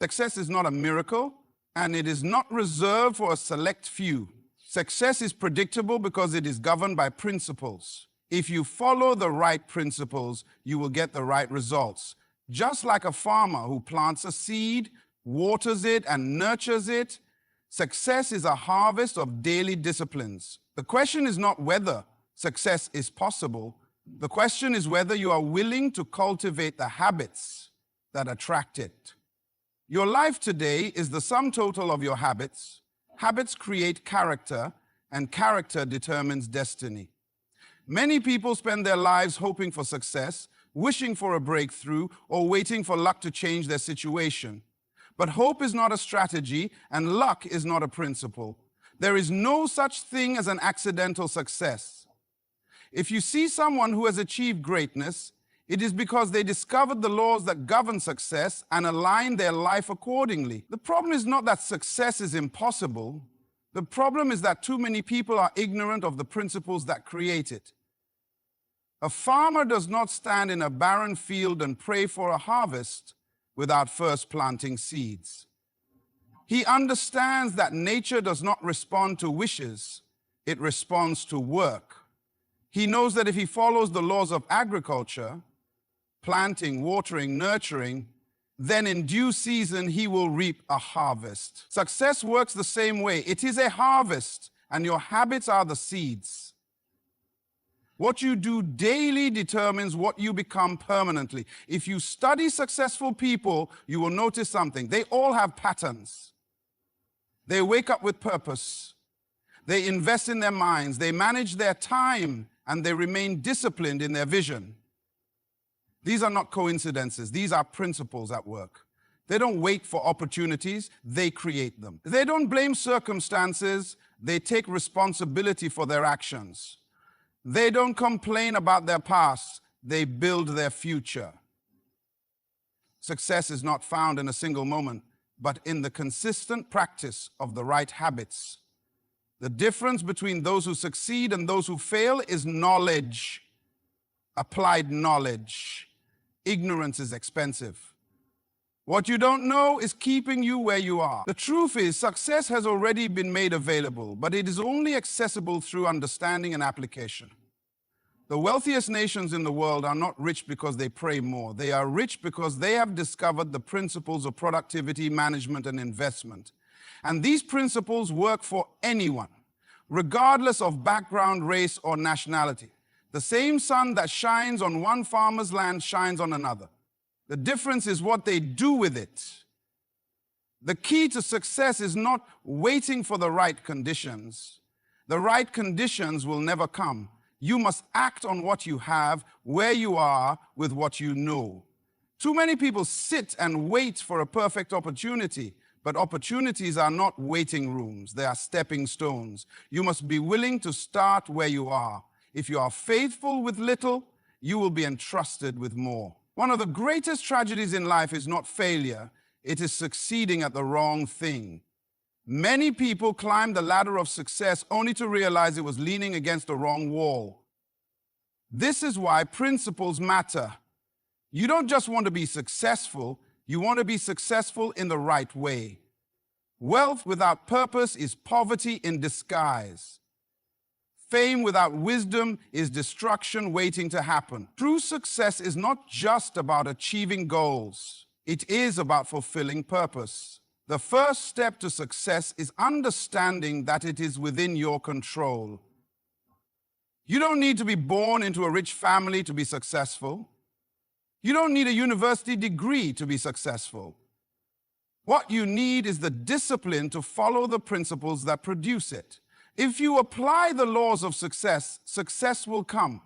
Success is not a miracle, and it is not reserved for a select few. Success is predictable because it is governed by principles. If you follow the right principles, you will get the right results. Just like a farmer who plants a seed, waters it, and nurtures it, success is a harvest of daily disciplines. The question is not whether success is possible. The question is whether you are willing to cultivate the habits that attract it. Your life today is the sum total of your habits. Habits create character, and character determines destiny. Many people spend their lives hoping for success, wishing for a breakthrough, or waiting for luck to change their situation. But hope is not a strategy, and luck is not a principle. There is no such thing as an accidental success. If you see someone who has achieved greatness, it is because they discovered the laws that govern success and aligned their life accordingly. The problem is not that success is impossible. The problem is that too many people are ignorant of the principles that create it. A farmer does not stand in a barren field and pray for a harvest without first planting seeds. He understands that nature does not respond to wishes, it responds to work. He knows that if he follows the laws of agriculture, planting, watering, nurturing, then in due season he will reap a harvest. Success works the same way. It is a harvest, and your habits are the seeds. What you do daily determines what you become permanently. If you study successful people, you will notice something. They all have patterns. They wake up with purpose. They invest in their minds. They manage their time, and they remain disciplined in their vision. These are not coincidences. These are principles at work. They don't wait for opportunities. They create them. They don't blame circumstances. They take responsibility for their actions. They don't complain about their past. They build their future. Success is not found in a single moment, but in the consistent practice of the right habits. The difference between those who succeed and those who fail is knowledge, applied knowledge. Ignorance is expensive. What you don't know is keeping you where you are. The truth is, success has already been made available, but it is only accessible through understanding and application. The wealthiest nations in the world are not rich because they pray more. They are rich because they have discovered the principles of productivity, management, and investment. And these principles work for anyone, regardless of background, race, or nationality. The same sun that shines on one farmer's land shines on another. The difference is what they do with it. The key to success is not waiting for the right conditions. The right conditions will never come. You must act on what you have, where you are, with what you know. Too many people sit and wait for a perfect opportunity, but opportunities are not waiting rooms. They are stepping stones. You must be willing to start where you are. If you are faithful with little, you will be entrusted with more. One of the greatest tragedies in life is not failure, it is succeeding at the wrong thing. Many people climb the ladder of success only to realize it was leaning against the wrong wall. This is why principles matter. You don't just want to be successful, you want to be successful in the right way. Wealth without purpose is poverty in disguise. Fame without wisdom is destruction waiting to happen. True success is not just about achieving goals. It is about fulfilling purpose. The first step to success is understanding that it is within your control. You don't need to be born into a rich family to be successful. You don't need a university degree to be successful. What you need is the discipline to follow the principles that produce it. If you apply the laws of success, success will come.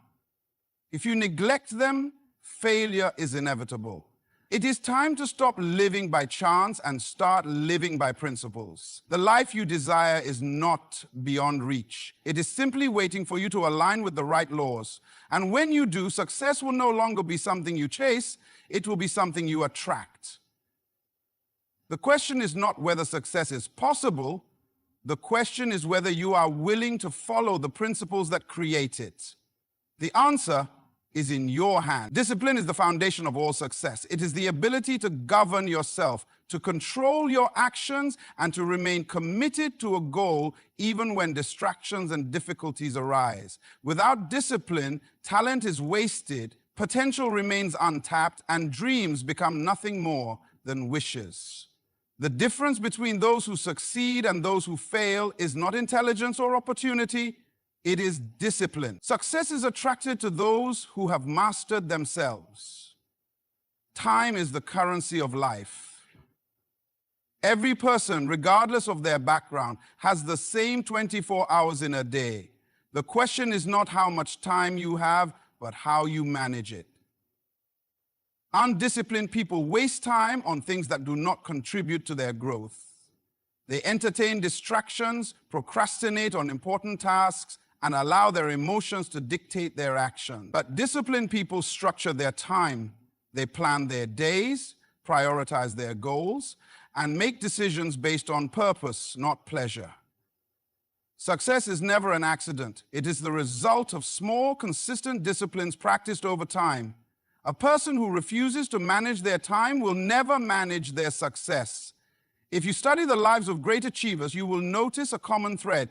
If you neglect them, failure is inevitable. It is time to stop living by chance and start living by principles. The life you desire is not beyond reach. It is simply waiting for you to align with the right laws. And when you do, success will no longer be something you chase, it will be something you attract. The question is not whether success is possible. The question is whether you are willing to follow the principles that create it. The answer is in your hand. Discipline is the foundation of all success. It is the ability to govern yourself, to control your actions, and to remain committed to a goal even when distractions and difficulties arise. Without discipline, talent is wasted, potential remains untapped, and dreams become nothing more than wishes. The difference between those who succeed and those who fail is not intelligence or opportunity, it is discipline. Success is attracted to those who have mastered themselves. Time is the currency of life. Every person, regardless of their background, has the same 24 hours in a day. The question is not how much time you have, but how you manage it. Undisciplined people waste time on things that do not contribute to their growth. They entertain distractions, procrastinate on important tasks, and allow their emotions to dictate their actions. But disciplined people structure their time. They plan their days, prioritize their goals, and make decisions based on purpose, not pleasure. Success is never an accident. It is the result of small, consistent disciplines practiced over time. A person who refuses to manage their time will never manage their success. If you study the lives of great achievers, you will notice a common thread.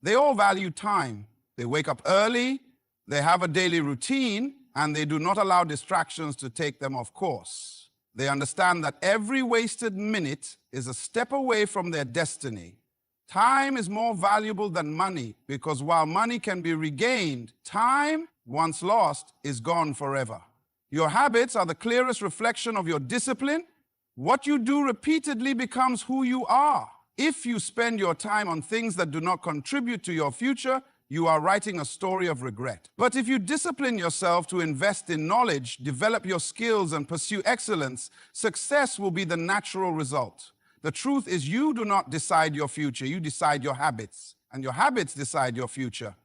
They all value time. They wake up early, they have a daily routine, and they do not allow distractions to take them off course. They understand that every wasted minute is a step away from their destiny. Time is more valuable than money because while money can be regained, time, once lost, is gone forever. Your habits are the clearest reflection of your discipline. What you do repeatedly becomes who you are. If you spend your time on things that do not contribute to your future, you are writing a story of regret. But if you discipline yourself to invest in knowledge, develop your skills, and pursue excellence, success will be the natural result. The truth is you do not decide your future, you decide your habits, and your habits decide your future.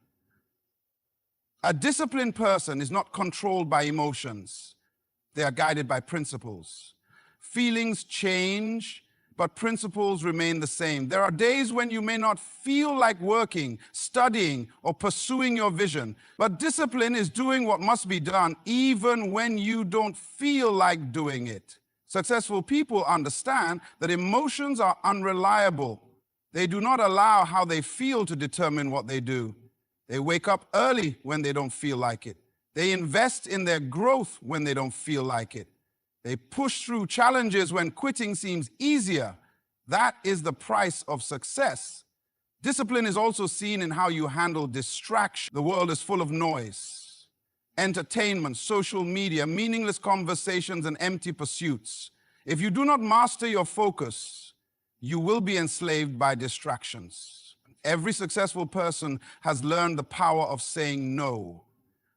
A disciplined person is not controlled by emotions. They are guided by principles. Feelings change, but principles remain the same. There are days when you may not feel like working, studying, or pursuing your vision, but discipline is doing what must be done even when you don't feel like doing it. Successful people understand that emotions are unreliable. They do not allow how they feel to determine what they do. They wake up early when they don't feel like it. They invest in their growth when they don't feel like it. They push through challenges when quitting seems easier. That is the price of success. Discipline is also seen in how you handle distraction. The world is full of noise, entertainment, social media, meaningless conversations, and empty pursuits. If you do not master your focus, you will be enslaved by distractions. Every successful person has learned the power of saying no.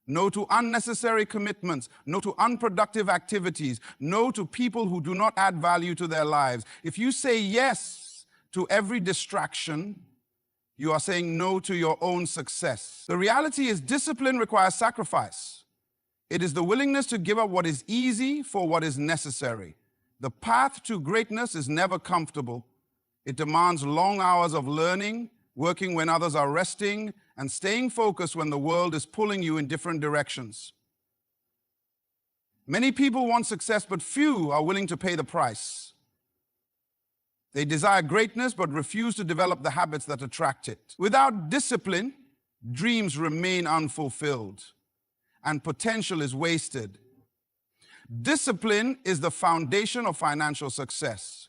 No to unnecessary commitments, no to unproductive activities, no to people who do not add value to their lives. If you say yes to every distraction, you are saying no to your own success. The reality is discipline requires sacrifice. It is the willingness to give up what is easy for what is necessary. The path to greatness is never comfortable. It demands long hours of learning, working when others are resting, and staying focused when the world is pulling you in different directions. Many people want success, but few are willing to pay the price. They desire greatness, but refuse to develop the habits that attract it. Without discipline, dreams remain unfulfilled, and potential is wasted. Discipline is the foundation of financial success.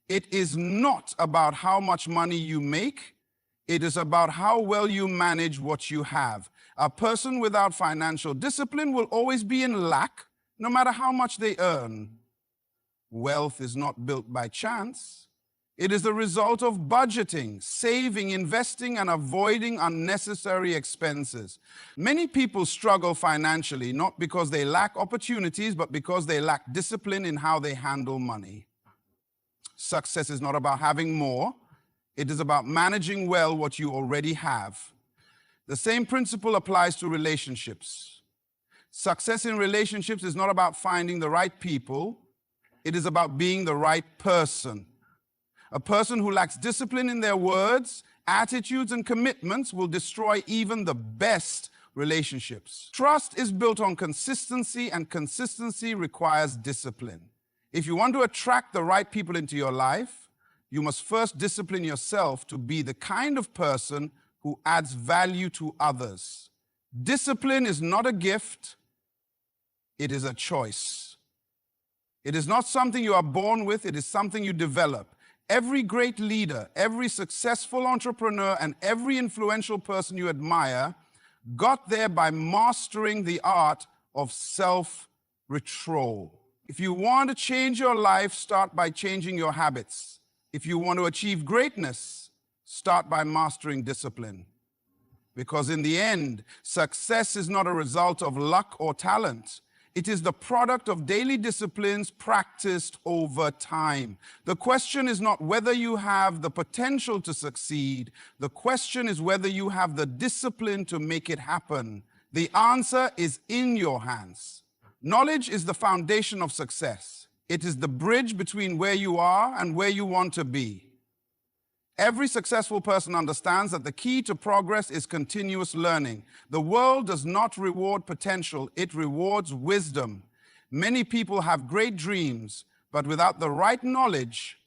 It is not about how much money you make. It is about how well you manage what you have. A person without financial discipline will always be in lack, no matter how much they earn. Wealth is not built by chance. It is the result of budgeting, saving, investing, and avoiding unnecessary expenses. Many people struggle financially, not because they lack opportunities, but because they lack discipline in how they handle money. Success is not about having more. It is about managing well what you already have. The same principle applies to relationships. Success in relationships is not about finding the right people. It is about being the right person. A person who lacks discipline in their words, attitudes, and commitments will destroy even the best relationships. Trust is built on consistency, and consistency requires discipline. If you want to attract the right people into your life, you must first discipline yourself to be the kind of person who adds value to others. Discipline is not a gift, it is a choice. It is not something you are born with, it is something you develop. Every great leader, every successful entrepreneur, and every influential person you admire got there by mastering the art of self-control. If you want to change your life, start by changing your habits. If you want to achieve greatness, start by mastering discipline. Because in the end, success is not a result of luck or talent. It is the product of daily disciplines practiced over time. The question is not whether you have the potential to succeed. The question is whether you have the discipline to make it happen. The answer is in your hands. Knowledge is the foundation of success. It is the bridge between where you are and where you want to be. Every successful person understands that the key to progress is continuous learning. The world does not reward potential, it rewards wisdom. Many people have great dreams, but without the right knowledge,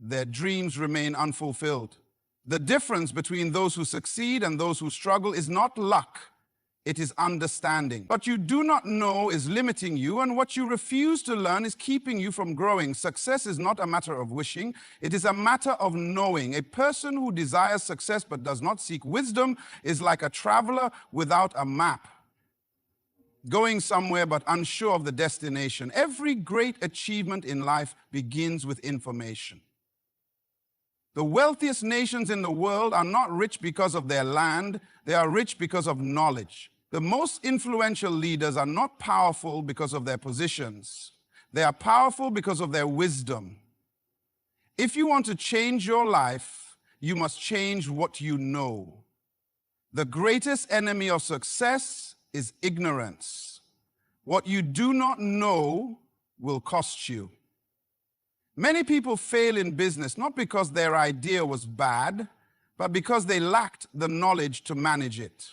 their dreams remain unfulfilled. The difference between those who succeed and those who struggle is not luck, it is understanding. What you do not know is limiting you, and what you refuse to learn is keeping you from growing. Success is not a matter of wishing, it is a matter of knowing. A person who desires success but does not seek wisdom is like a traveler without a map, going somewhere but unsure of the destination. Every great achievement in life begins with information. The wealthiest nations in the world are not rich because of their land, they are rich because of knowledge. The most influential leaders are not powerful because of their positions. They are powerful because of their wisdom. If you want to change your life, you must change what you know. The greatest enemy of success is ignorance. What you do not know will cost you. Many people fail in business not because their idea was bad, but because they lacked the knowledge to manage it.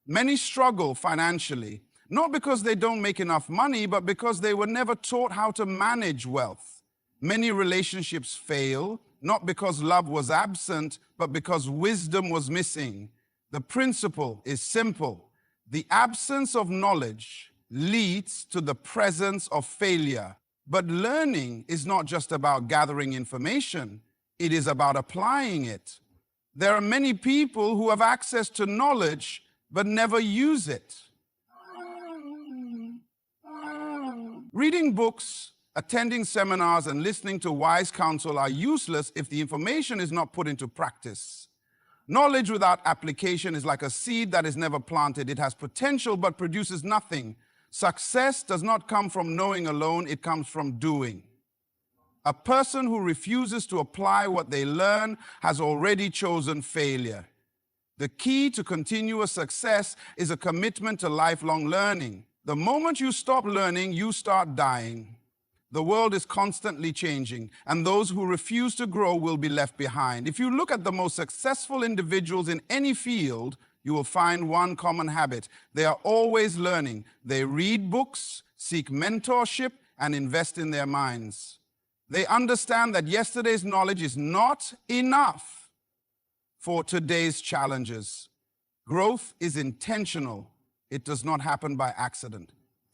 Many struggle financially, not because they don't make enough money, but because they were never taught how to manage wealth. Many relationships fail, not because love was absent, but because wisdom was missing. The principle is simple. The absence of knowledge leads to the presence of failure. But learning is not just about gathering information, it is about applying it. There are many people who have access to knowledge but never use it. Reading books, attending seminars, and listening to wise counsel are useless if the information is not put into practice. Knowledge without application is like a seed that is never planted. It has potential but produces nothing. Success does not come from knowing alone, it comes from doing. A person who refuses to apply what they learn has already chosen failure. The key to continuous success is a commitment to lifelong learning. The moment you stop learning, you start dying. The world is constantly changing, and those who refuse to grow will be left behind. If you look at the most successful individuals in any field, you will find one common habit. They are always learning. They read books, seek mentorship, and invest in their minds. They understand that yesterday's knowledge is not enough for today's challenges. Growth is intentional. It does not happen by accident.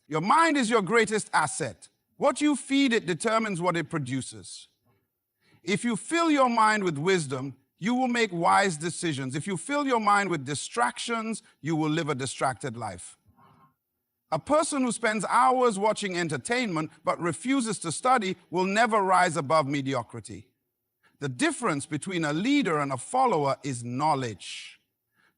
Your mind is your greatest asset. What you feed it determines what it produces. If you fill your mind with wisdom, you will make wise decisions. If you fill your mind with distractions, you will live a distracted life. A person who spends hours watching entertainment but refuses to study will never rise above mediocrity. The difference between a leader and a follower is knowledge.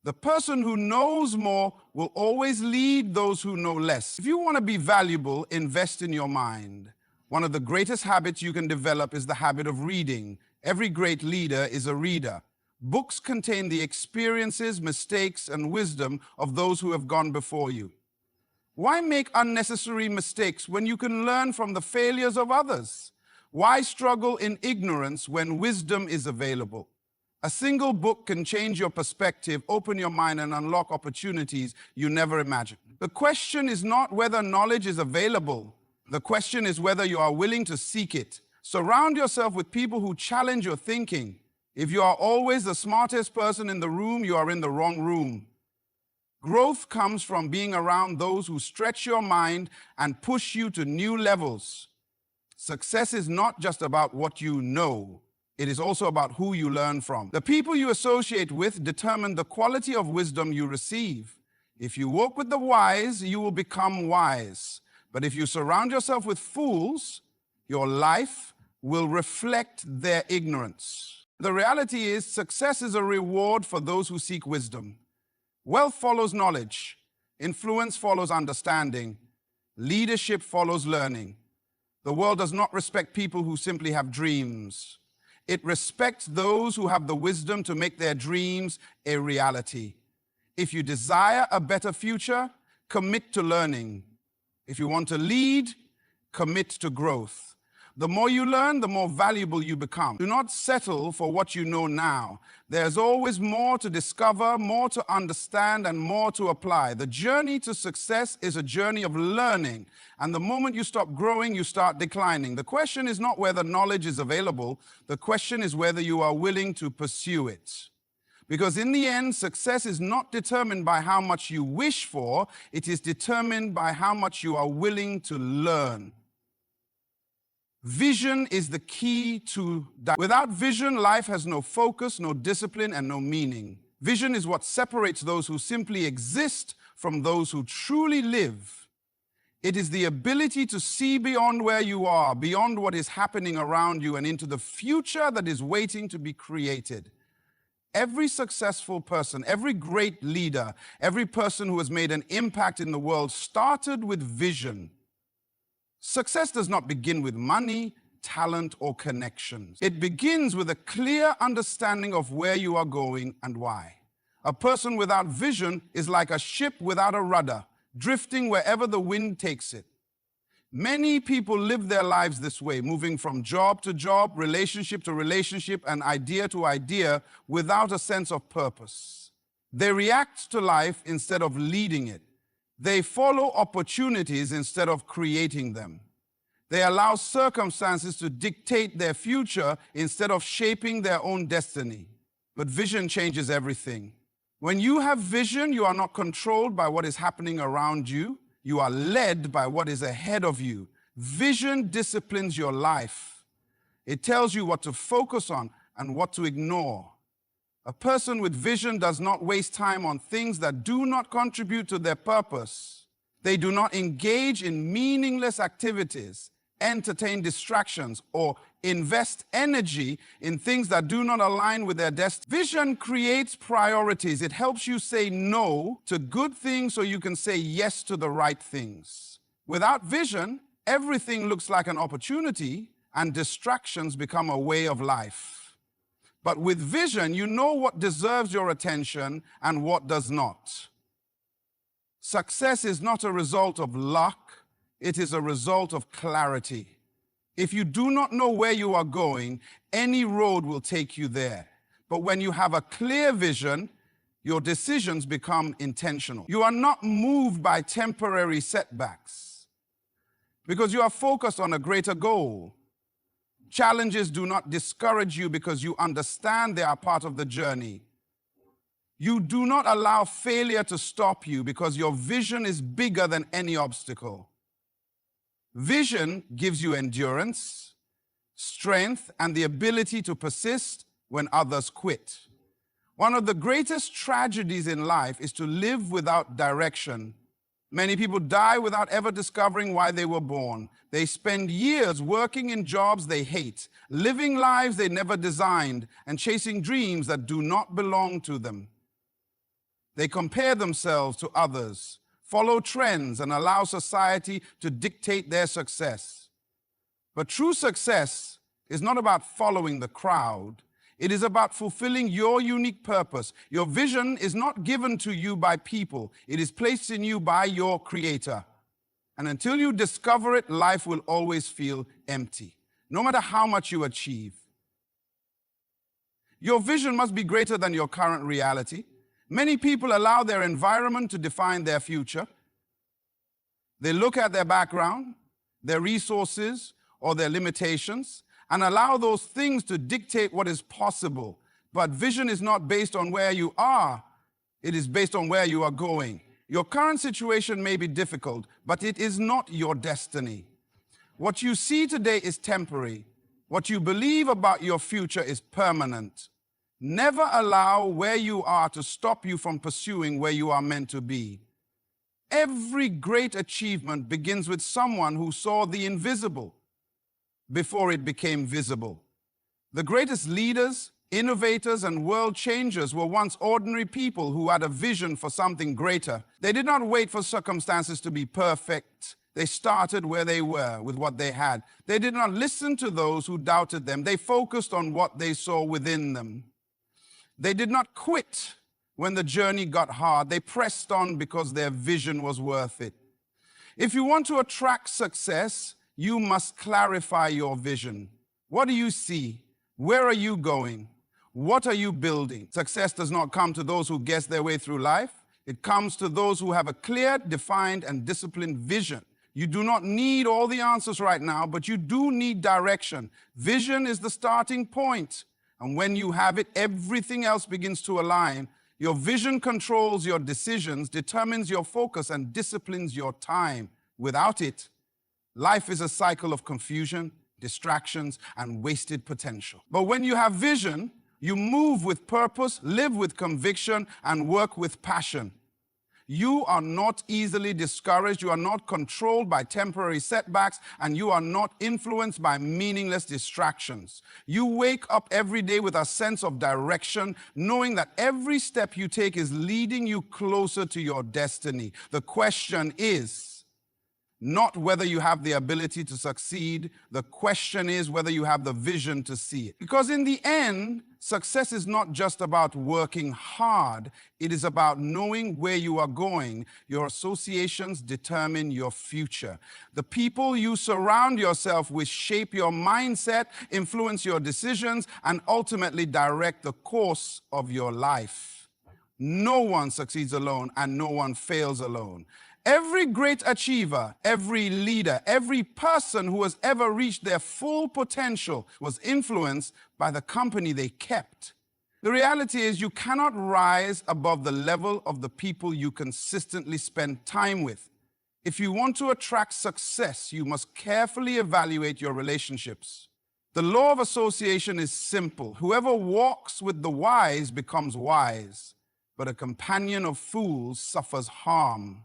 The person who knows more will always lead those who know less. If you want to be valuable, invest in your mind. One of the greatest habits you can develop is the habit of reading. Every great leader is a reader. Books contain the experiences, mistakes, and wisdom of those who have gone before you. Why make unnecessary mistakes when you can learn from the failures of others? Why struggle in ignorance when wisdom is available? A single book can change your perspective, open your mind, and unlock opportunities you never imagined. The question is not whether knowledge is available. The question is whether you are willing to seek it. Surround yourself with people who challenge your thinking. If you are always the smartest person in the room, you are in the wrong room. Growth comes from being around those who stretch your mind and push you to new levels. Success is not just about what you know. It is also about who you learn from. The people you associate with determine the quality of wisdom you receive. If you walk with the wise, you will become wise. But if you surround yourself with fools, your life will reflect their ignorance. The reality is, success is a reward for those who seek wisdom. Wealth follows knowledge. Influence follows understanding. Leadership follows learning. The world does not respect people who simply have dreams. It respects those who have the wisdom to make their dreams a reality. If you desire a better future, commit to learning. If you want to lead, commit to growth. The more you learn, the more valuable you become. Do not settle for what you know now. There's always more to discover, more to understand, and more to apply. The journey to success is a journey of learning. And the moment you stop growing, you start declining. The question is not whether knowledge is available. The question is whether you are willing to pursue it. Because in the end, success is not determined by how much you wish for. It is determined by how much you are willing to learn. Vision is the key to that. Without vision, life has no focus, no discipline, and no meaning. Vision is what separates those who simply exist from those who truly live. It is the ability to see beyond where you are, beyond what is happening around you, and into the future that is waiting to be created. Every successful person, every great leader, every person who has made an impact in the world started with vision. Success does not begin with money, talent, or connections. It begins with a clear understanding of where you are going and why. A person without vision is like a ship without a rudder, drifting wherever the wind takes it. Many people live their lives this way, moving from job to job, relationship to relationship, and idea to idea without a sense of purpose. They react to life instead of leading it. They follow opportunities instead of creating them. They allow circumstances to dictate their future instead of shaping their own destiny. But vision changes everything. When you have vision, you are not controlled by what is happening around you. You are led by what is ahead of you. Vision disciplines your life. It tells you what to focus on and what to ignore. A person with vision does not waste time on things that do not contribute to their purpose. They do not engage in meaningless activities, entertain distractions, or invest energy in things that do not align with their destiny. Vision creates priorities. It helps you say no to good things so you can say yes to the right things. Without vision, everything looks like an opportunity and distractions become a way of life. But with vision, you know what deserves your attention and what does not. Success is not a result of luck. It is a result of clarity. If you do not know where you are going, any road will take you there. But when you have a clear vision, your decisions become intentional. You are not moved by temporary setbacks because you are focused on a greater goal. Challenges do not discourage you because you understand they are part of the journey. You do not allow failure to stop you because your vision is bigger than any obstacle. Vision gives you endurance, strength, and the ability to persist when others quit. One of the greatest tragedies in life is to live without direction. Many people die without ever discovering why they were born. They spend years working in jobs they hate, living lives they never designed, and chasing dreams that do not belong to them. They compare themselves to others, follow trends, and allow society to dictate their success. But true success is not about following the crowd. It is about fulfilling your unique purpose. Your vision is not given to you by people. It is placed in you by your Creator. And until you discover it, life will always feel empty, no matter how much you achieve. Your vision must be greater than your current reality. Many people allow their environment to define their future. They look at their background, their resources, or their limitations, and allow those things to dictate what is possible. But vision is not based on where you are, it is based on where you are going. Your current situation may be difficult, but it is not your destiny. What you see today is temporary. What you believe about your future is permanent. Never allow where you are to stop you from pursuing where you are meant to be. Every great achievement begins with someone who saw the invisible before it became visible. The greatest leaders, innovators, and world changers were once ordinary people who had a vision for something greater. They did not wait for circumstances to be perfect. They started where they were with what they had. They did not listen to those who doubted them. They focused on what they saw within them. They did not quit when the journey got hard. They pressed on because their vision was worth it. If you want to attract success, you must clarify your vision. What do you see? Where are you going? What are you building? Success does not come to those who guess their way through life. It comes to those who have a clear, defined, and disciplined vision. You do not need all the answers right now, but you do need direction. Vision is the starting point. And when you have it, everything else begins to align. Your vision controls your decisions, determines your focus, and disciplines your time. Without it, life is a cycle of confusion, distractions, and wasted potential. But when you have vision, you move with purpose, live with conviction, and work with passion. You are not easily discouraged, you are not controlled by temporary setbacks, and you are not influenced by meaningless distractions. You wake up every day with a sense of direction, knowing that every step you take is leading you closer to your destiny. The question is not whether you have the ability to succeed. The question is whether you have the vision to see it. Because in the end, success is not just about working hard. It is about knowing where you are going. Your associations determine your future. The people you surround yourself with shape your mindset, influence your decisions, and ultimately direct the course of your life. No one succeeds alone, and no one fails alone. Every great achiever, every leader, every person who has ever reached their full potential was influenced by the company they kept. The reality is you cannot rise above the level of the people you consistently spend time with. If you want to attract success, you must carefully evaluate your relationships. The law of association is simple. Whoever walks with the wise becomes wise, but a companion of fools suffers harm.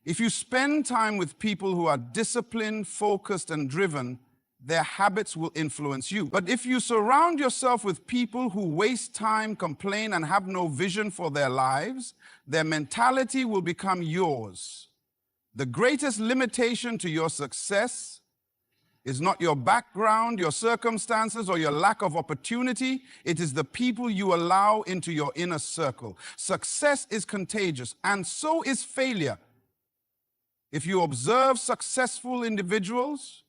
If you spend time with people who are disciplined, focused, and driven, their habits will influence you. But if you surround yourself with people who waste time, complain, and have no vision for their lives, their mentality will become yours. The greatest limitation to your success is not your background, your circumstances, or your lack of opportunity. It is the people you allow into your inner circle. Success is contagious, and so is failure. If you observe successful individuals,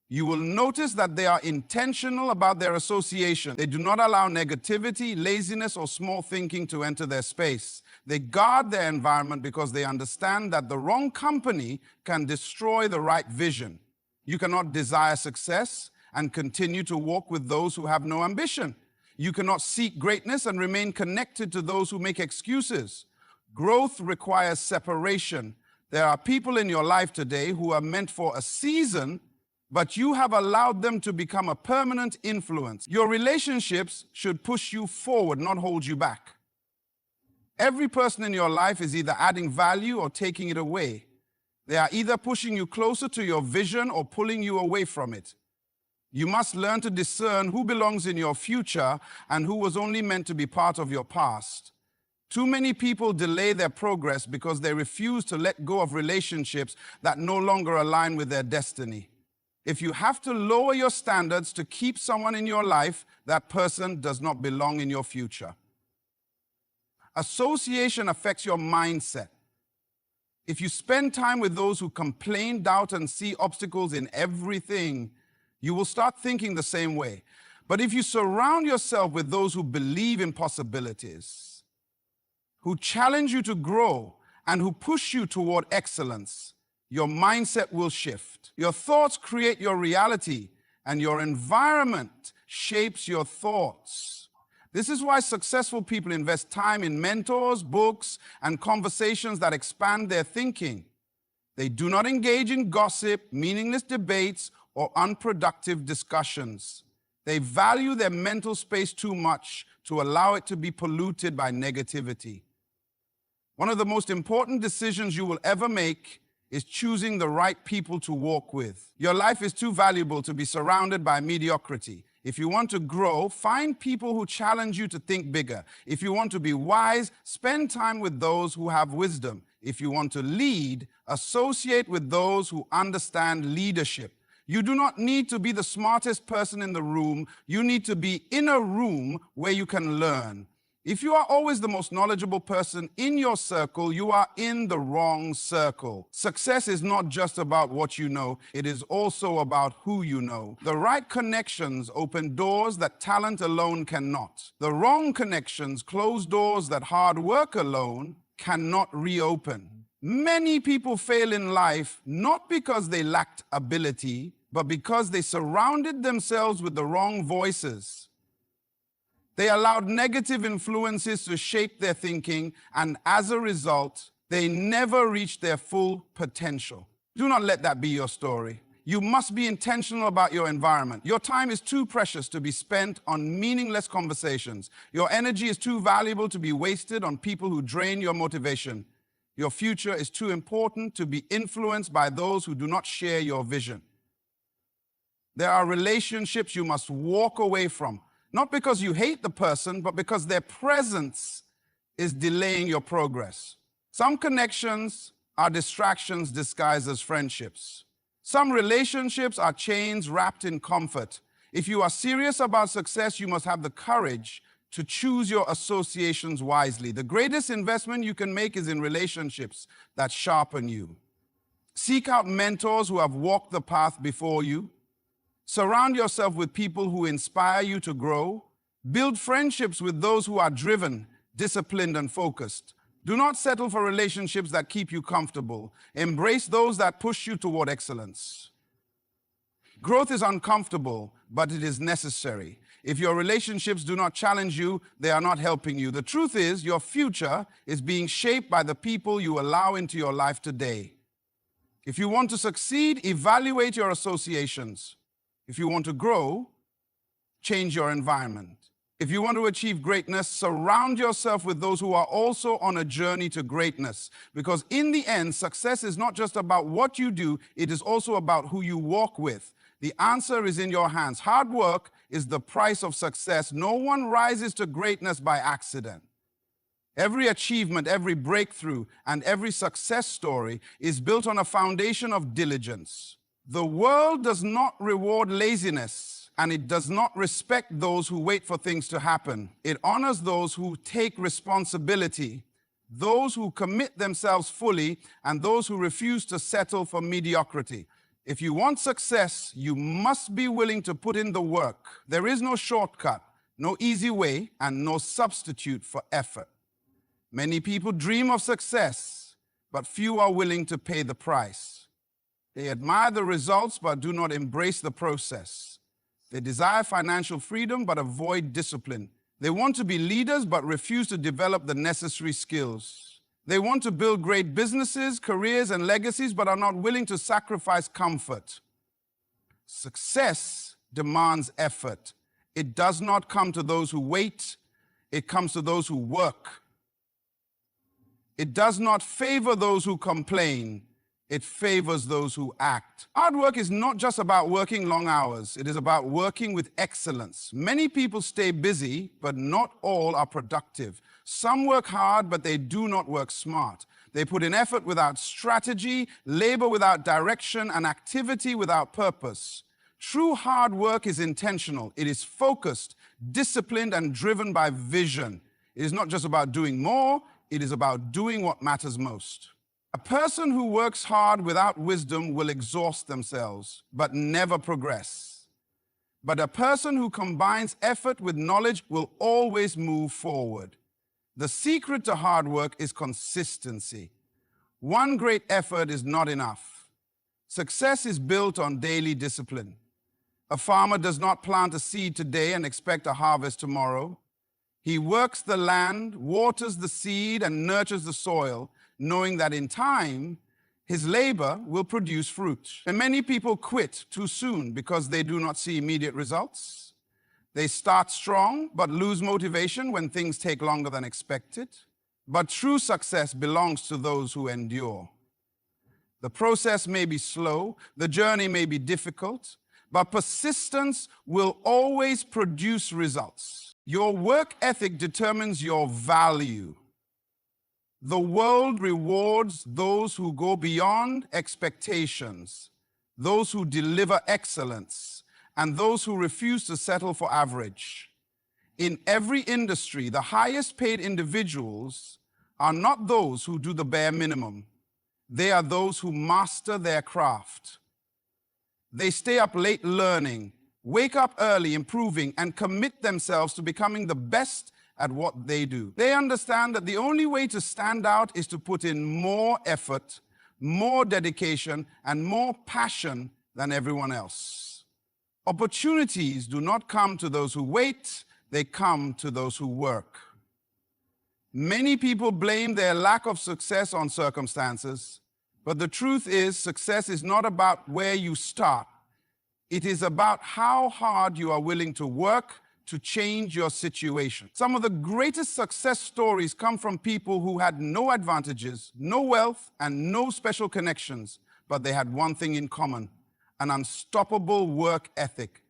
you will notice that they are intentional about their association. They do not allow negativity, laziness, or small thinking to enter their space. They guard their environment because they understand that the wrong company can destroy the right vision. You cannot desire success and continue to walk with those who have no ambition. You cannot seek greatness and remain connected to those who make excuses. Growth requires separation. There are people in your life today who are meant for a season, but you have allowed them to become a permanent influence. Your relationships should push you forward, not hold you back. Every person in your life is either adding value or taking it away. They are either pushing you closer to your vision or pulling you away from it. You must learn to discern who belongs in your future and who was only meant to be part of your past. Too many people delay their progress because they refuse to let go of relationships that no longer align with their destiny. If you have to lower your standards to keep someone in your life, that person does not belong in your future. Association affects your mindset. If you spend time with those who complain, doubt, and see obstacles in everything, you will start thinking the same way. But if you surround yourself with those who believe in possibilities, who challenge you to grow, and who push you toward excellence, your mindset will shift. Your thoughts create your reality, and your environment shapes your thoughts. This is why successful people invest time in mentors, books, and conversations that expand their thinking. They do not engage in gossip, meaningless debates, or unproductive discussions. They value their mental space too much to allow it to be polluted by negativity. One of the most important decisions you will ever make is choosing the right people to walk with. Your life is too valuable to be surrounded by mediocrity. If you want to grow, find people who challenge you to think bigger. If you want to be wise, spend time with those who have wisdom. If you want to lead, associate with those who understand leadership. You do not need to be the smartest person in the room. You need to be in a room where you can learn. If you are always the most knowledgeable person in your circle, you are in the wrong circle. Success is not just about what you know, it is also about who you know. The right connections open doors that talent alone cannot. The wrong connections close doors that hard work alone cannot reopen. Many people fail in life not because they lacked ability, but because they surrounded themselves with the wrong voices. They allowed negative influences to shape their thinking, and as a result, they never reached their full potential. Do not let that be your story. You must be intentional about your environment. Your time is too precious to be spent on meaningless conversations. Your energy is too valuable to be wasted on people who drain your motivation. Your future is too important to be influenced by those who do not share your vision. There are relationships you must walk away from. Not because you hate the person, but because their presence is delaying your progress. Some connections are distractions disguised as friendships. Some relationships are chains wrapped in comfort. If you are serious about success, you must have the courage to choose your associations wisely. The greatest investment you can make is in relationships that sharpen you. Seek out mentors who have walked the path before you. Surround yourself with people who inspire you to grow. Build friendships with those who are driven, disciplined, and focused. Do not settle for relationships that keep you comfortable. Embrace those that push you toward excellence. Growth is uncomfortable, but it is necessary. If your relationships do not challenge you, they are not helping you. The truth is, your future is being shaped by the people you allow into your life today. If you want to succeed, evaluate your associations. If you want to grow, change your environment. If you want to achieve greatness, surround yourself with those who are also on a journey to greatness. Because in the end, success is not just about what you do, it is also about who you walk with. The answer is in your hands. Hard work is the price of success. No one rises to greatness by accident. Every achievement, every breakthrough, and every success story is built on a foundation of diligence. The world does not reward laziness, and it does not respect those who wait for things to happen. It honors those who take responsibility, those who commit themselves fully, and those who refuse to settle for mediocrity. If you want success, you must be willing to put in the work. There is no shortcut, no easy way, and no substitute for effort. Many people dream of success, but few are willing to pay the price. They admire the results but do not embrace the process. They desire financial freedom but avoid discipline. They want to be leaders but refuse to develop the necessary skills. They want to build great businesses, careers, and legacies but are not willing to sacrifice comfort. Success demands effort. It does not come to those who wait. It comes to those who work. It does not favor those who complain. It favors those who act. Hard work is not just about working long hours. It is about working with excellence. Many people stay busy, but not all are productive. Some work hard, but they do not work smart. They put in effort without strategy, labor without direction, and activity without purpose. True hard work is intentional. It is focused, disciplined, and driven by vision. It is not just about doing more. It is about doing what matters most. A person who works hard without wisdom will exhaust themselves, but never progress. But a person who combines effort with knowledge will always move forward. The secret to hard work is consistency. One great effort is not enough. Success is built on daily discipline. A farmer does not plant a seed today and expect a harvest tomorrow. He works the land, waters the seed, and nurtures the soil, knowing that in time, his labor will produce fruit. And many people quit too soon because they do not see immediate results. They start strong, but lose motivation when things take longer than expected. But true success belongs to those who endure. The process may be slow, the journey may be difficult, but persistence will always produce results. Your work ethic determines your value. The world rewards those who go beyond expectations, those who deliver excellence, and those who refuse to settle for average. In every industry, the highest paid individuals are not those who do the bare minimum. They are those who master their craft. They stay up late learning, wake up early improving, and commit themselves to becoming the best at what they do. They understand that the only way to stand out is to put in more effort, more dedication, and more passion than everyone else. Opportunities do not come to those who wait, they come to those who work. Many people blame their lack of success on circumstances, but the truth is, success is not about where you start. It is about how hard you are willing to work to change your situation. Some of the greatest success stories come from people who had no advantages, no wealth, and no special connections, but they had one thing in common: an unstoppable work ethic.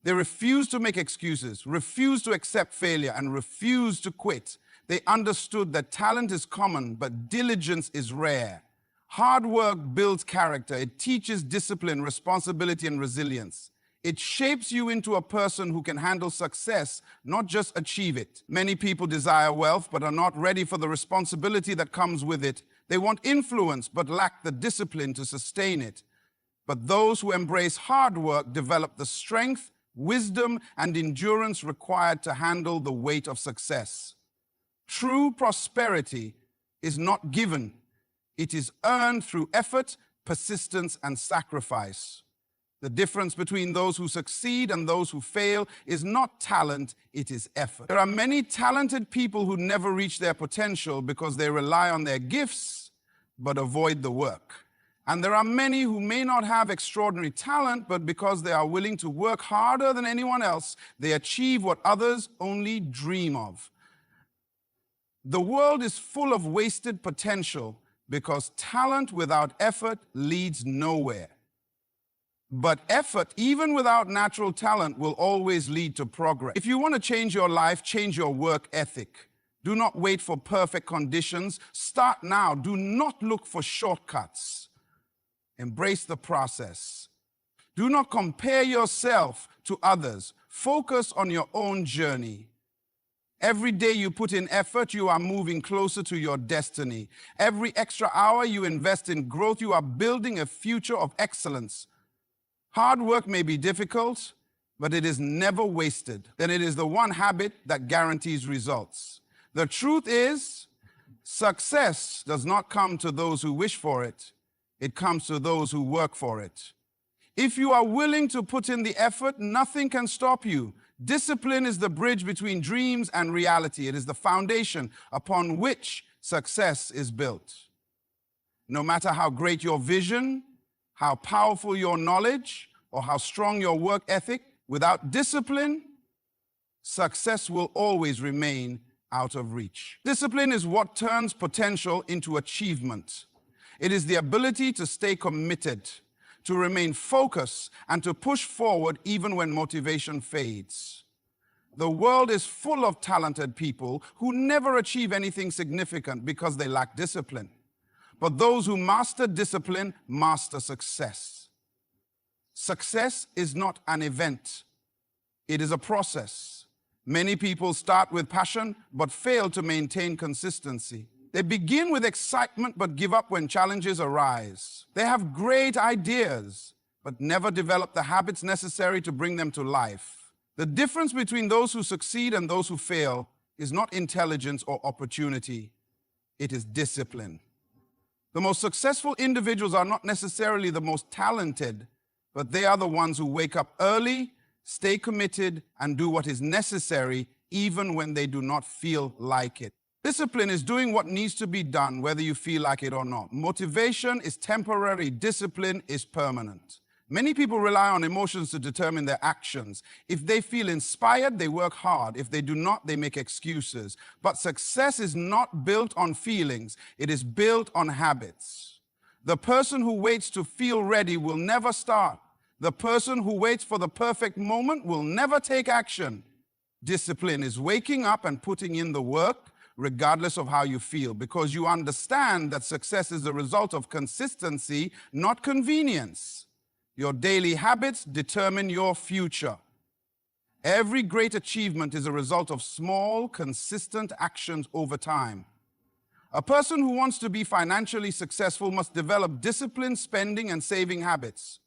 They refused to make excuses, refused to accept failure, and refused to quit. They understood that talent is common, but diligence is rare. Hard work builds character. It teaches discipline, responsibility, and resilience. It shapes you into a person who can handle success, not just achieve it. Many people desire wealth, but are not ready for the responsibility that comes with it. They want influence, but lack the discipline to sustain it. But those who embrace hard work develop the strength, wisdom, and endurance required to handle the weight of success. True prosperity is not given. It is earned through effort, persistence, and sacrifice. The difference between those who succeed and those who fail is not talent, it is effort. There are many talented people who never reach their potential because they rely on their gifts but avoid the work. And there are many who may not have extraordinary talent, but because they are willing to work harder than anyone else, they achieve what others only dream of. The world is full of wasted potential because talent without effort leads nowhere. But effort, even without natural talent, will always lead to progress. If you want to change your life, change your work ethic. Do not wait for perfect conditions. Start now. Do not look for shortcuts. Embrace the process. Do not compare yourself to others. Focus on your own journey. Every day you put in effort, you are moving closer to your destiny. Every extra hour you invest in growth, you are building a future of excellence. Hard work may be difficult, but it is never wasted. Then it is the one habit that guarantees results. The truth is, success does not come to those who wish for it. It comes to those who work for it. If you are willing to put in the effort, nothing can stop you. Discipline is the bridge between dreams and reality. It is the foundation upon which success is built. No matter how great your vision, how powerful your knowledge, or how strong your work ethic, without discipline, success will always remain out of reach. Discipline is what turns potential into achievement. It is the ability to stay committed, to remain focused, and to push forward even when motivation fades. The world is full of talented people who never achieve anything significant because they lack discipline. But those who master discipline master success. Success is not an event. It is a process. Many people start with passion but fail to maintain consistency. They begin with excitement but give up when challenges arise. They have great ideas but never develop the habits necessary to bring them to life. The difference between those who succeed and those who fail is not intelligence or opportunity. It is discipline. The most successful individuals are not necessarily the most talented, but they are the ones who wake up early, stay committed, and do what is necessary even when they do not feel like it. Discipline is doing what needs to be done, whether you feel like it or not. Motivation is temporary. Discipline is permanent. Many people rely on emotions to determine their actions. If they feel inspired, they work hard. If they do not, they make excuses. But success is not built on feelings. It is built on habits. The person who waits to feel ready will never start. The person who waits for the perfect moment will never take action. Discipline is waking up and putting in the work, regardless of how you feel, because you understand that success is the result of consistency, not convenience. Your daily habits determine your future. Every great achievement is a result of small, consistent actions over time. A person who wants to be financially successful must develop disciplined spending and saving habits.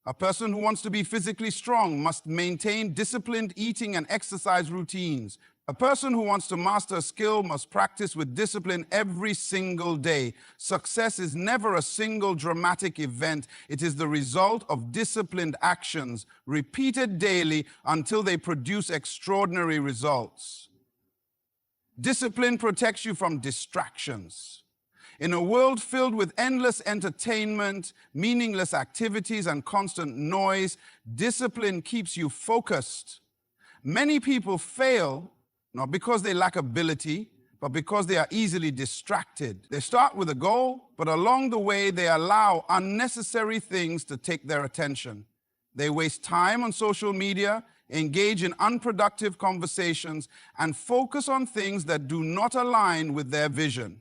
A person who wants to be physically strong must maintain disciplined eating and exercise routines. A person who wants to master a skill must practice with discipline every single day. Success is never a single dramatic event. It is the result of disciplined actions, repeated daily until they produce extraordinary results. Discipline protects you from distractions. In a world filled with endless entertainment, meaningless activities, and constant noise, discipline keeps you focused. Many people fail not because they lack ability, but because they are easily distracted. They start with a goal, but along the way, they allow unnecessary things to take their attention. They waste time on social media, engage in unproductive conversations, and focus on things that do not align with their vision.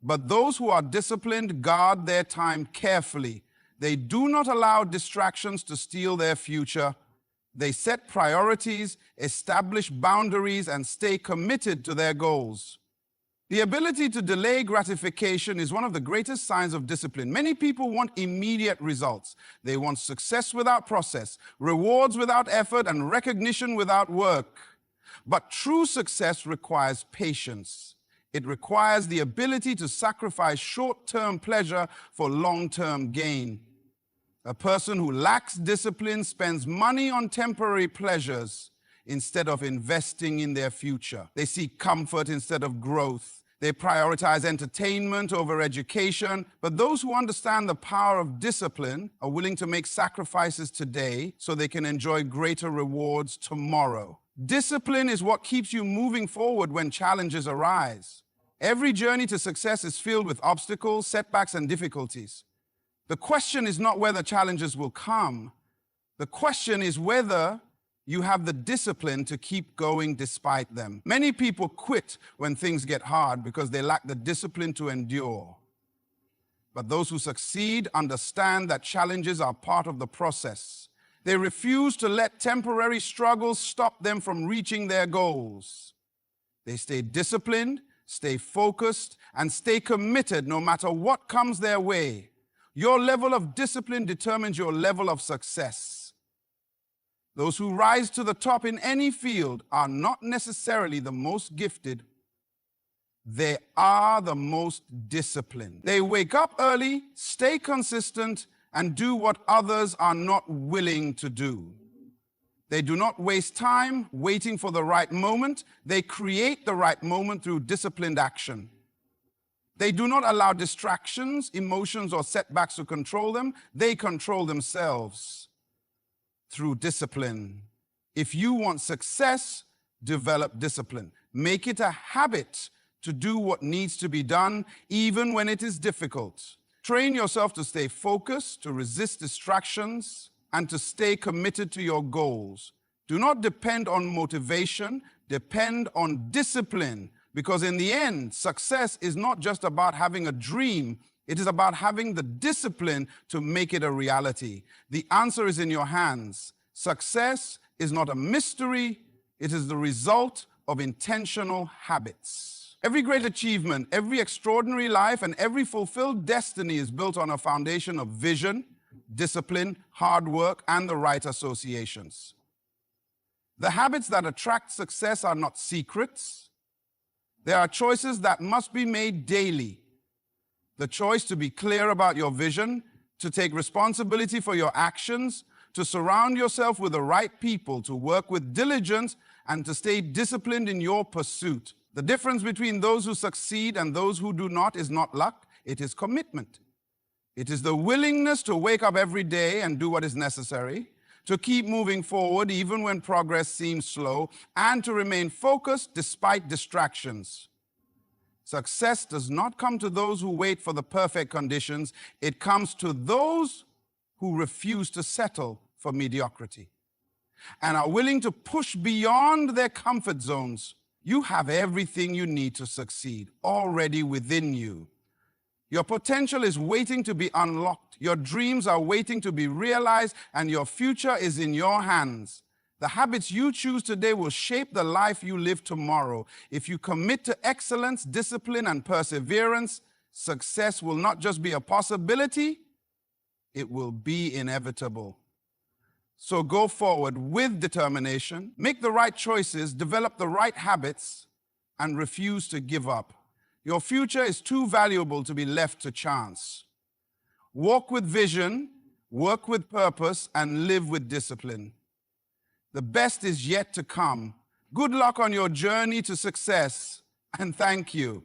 But those who are disciplined guard their time carefully. They do not allow distractions to steal their future. They set priorities, establish boundaries, and stay committed to their goals. The ability to delay gratification is one of the greatest signs of discipline. Many people want immediate results. They want success without process, rewards without effort, and recognition without work. But true success requires patience. It requires the ability to sacrifice short-term pleasure for long-term gain. A person who lacks discipline spends money on temporary pleasures instead of investing in their future. They seek comfort instead of growth. They prioritize entertainment over education. But those who understand the power of discipline are willing to make sacrifices today so they can enjoy greater rewards tomorrow. Discipline is what keeps you moving forward when challenges arise. Every journey to success is filled with obstacles, setbacks, and difficulties. The question is not whether challenges will come. The question is whether you have the discipline to keep going despite them. Many people quit when things get hard because they lack the discipline to endure. But those who succeed understand that challenges are part of the process. They refuse to let temporary struggles stop them from reaching their goals. They stay disciplined, stay focused, and stay committed no matter what comes their way. Your level of discipline determines your level of success. Those who rise to the top in any field are not necessarily the most gifted. They are the most disciplined. They wake up early, stay consistent, and do what others are not willing to do. They do not waste time waiting for the right moment. They create the right moment through disciplined action. They do not allow distractions, emotions, or setbacks to control them. They control themselves through discipline. If you want success, develop discipline. Make it a habit to do what needs to be done, even when it is difficult. Train yourself to stay focused, to resist distractions, and to stay committed to your goals. Do not depend on motivation, depend on discipline. Because in the end, success is not just about having a dream, it is about having the discipline to make it a reality. The answer is in your hands. Success is not a mystery, it is the result of intentional habits. Every great achievement, every extraordinary life, and every fulfilled destiny is built on a foundation of vision, discipline, hard work, and the right associations. The habits that attract success are not secrets. There are choices that must be made daily. The choice to be clear about your vision, to take responsibility for your actions, to surround yourself with the right people, to work with diligence, and to stay disciplined in your pursuit. The difference between those who succeed and those who do not is not luck, it is commitment. It is the willingness to wake up every day and do what is necessary, to keep moving forward even when progress seems slow, and to remain focused despite distractions. Success does not come to those who wait for the perfect conditions. It comes to those who refuse to settle for mediocrity and are willing to push beyond their comfort zones. You have everything you need to succeed already within you. Your potential is waiting to be unlocked. Your dreams are waiting to be realized, and your future is in your hands. The habits you choose today will shape the life you live tomorrow. If you commit to excellence, discipline, and perseverance, success will not just be a possibility, it will be inevitable. So go forward with determination, make the right choices, develop the right habits, and refuse to give up. Your future is too valuable to be left to chance. Walk with vision, work with purpose, and live with discipline. The best is yet to come. Good luck on your journey to success, and thank you